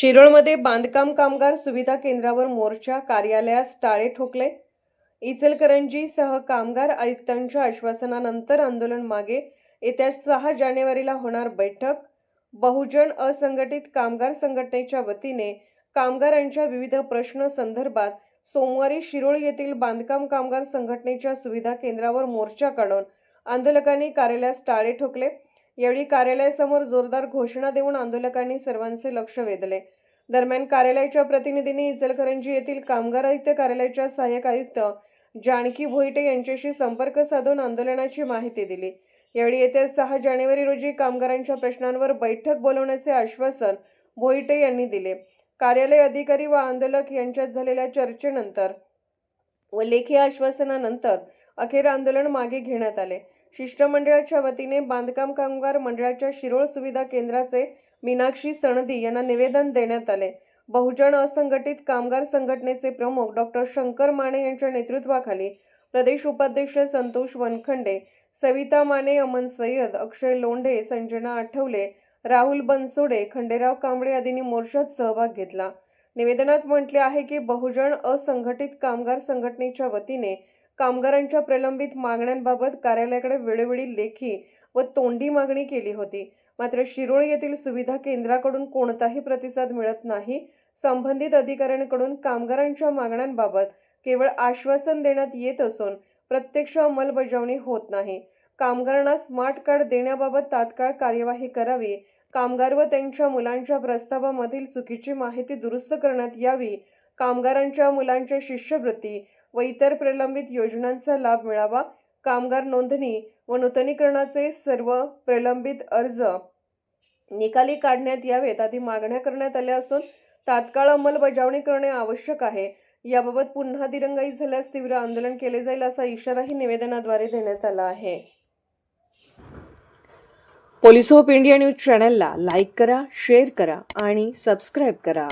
शिरोळमध्ये बांधकाम कामगार सुविधा केंद्रावर मोर्चा, कार्यालयास टाळे ठोकले. इचलकरंजीसह कामगार आयुक्तांच्या आश्वासनानंतर आंदोलन मागे. येत्या 6 जानेवारीला होणार बैठक. बहुजन असंघटित कामगार संघटनेच्या वतीने कामगारांच्या विविध प्रश्न संदर्भात सोमवारी शिरोळ येथील बांधकाम कामगार संघटनेच्या सुविधा केंद्रावर मोर्चा काढून आंदोलकांनी कार्यालयास टाळे ठोकले. यावेळी कार्यालयासमोर जोरदार घोषणा देऊन आंदोलकांनी सर्वांचे लक्ष वेधले. दरम्यान कार्यालयाच्या प्रतिनिधींनी इचलकरंजी येथील कामगार आयुक्त कार्यालयाच्या सहाय्यक आयुक्त जानकी भोईटे यांच्याशी संपर्क साधून आंदोलनाची माहिती दिली. यावेळी येत्या 6 जानेवारी रोजी कामगारांच्या प्रश्नांवर बैठक बोलवण्याचे आश्वासन भोईटे यांनी दिले. कार्यालय अधिकारी व आंदोलक यांच्यात झालेल्या चर्चेनंतर व लेखी आश्वासनानंतर अखेर आंदोलन मागे घेण्यात आले. शिष्टमंडळाच्या वतीने बांधकाम कामगार मंडळाच्या शिरोळ सुविधा केंद्राचे मीनाक्षी सणदी यांना निवेदन देण्यात आले. बहुजन असंघटित कामगार संघटनेचे प्रमुख डॉक्टर शंकर माने यांच्या नेतृत्वाखाली प्रदेश उपाध्यक्ष संतोष वनखंडे, सविता माने, अमन सय्यद, अक्षय लोंढे, संजना आठवले, राहुल बनसोडे, खंडेराव कांबळे आदींनी मोर्चात सहभाग घेतला. निवेदनात म्हटले आहे की बहुजन असंघटित कामगार संघटनेच्या वतीने कामगारांच्या प्रलंबित मागण्यांबाबत कार्यालयाकडे वेळोवेळी लेखी व तोंडी मागणी केली होती. मात्र शिरोळ येथील सुविधा केंद्राकडून कोणताही प्रतिसाद मिळत नाही. संबंधित अधिकाऱ्यांकडून कामगारांच्या मागण्यांबाबत केवळ आश्वासन देण्यात येत असून प्रत्यक्ष अंमलबजावणी होत नाही. कामगारांना स्मार्ट कार्ड देण्याबाबत तात्काळ कार्यवाही करावी. कामगार व त्यांच्या मुलांच्या प्रस्तावामधील चुकीची माहिती दुरुस्त करण्यात यावी. कामगारांच्या मुलांच्या शिष्यवृत्ती व इतर प्रलंबित योजनांचा लाभ मिळावा. कामगार नोंदणी व नूतनीकरणाचे सर्व प्रलंबित अर्ज निकाली काढण्यात यावेत आदी मागण्या करण्यात आल्या असून तात्काळ अंमलबजावणी करणे आवश्यक आहे. याबाबत पुन्हा दिरंगाई झाल्यास तीव्र आंदोलन केले जाईल असा इशाराही निवेदनाद्वारे देण्यात आला आहे. पोलीस होप इंडिया न्यूज चॅनलला लाईक करा, शेअर करा आणि सबस्क्राईब करा.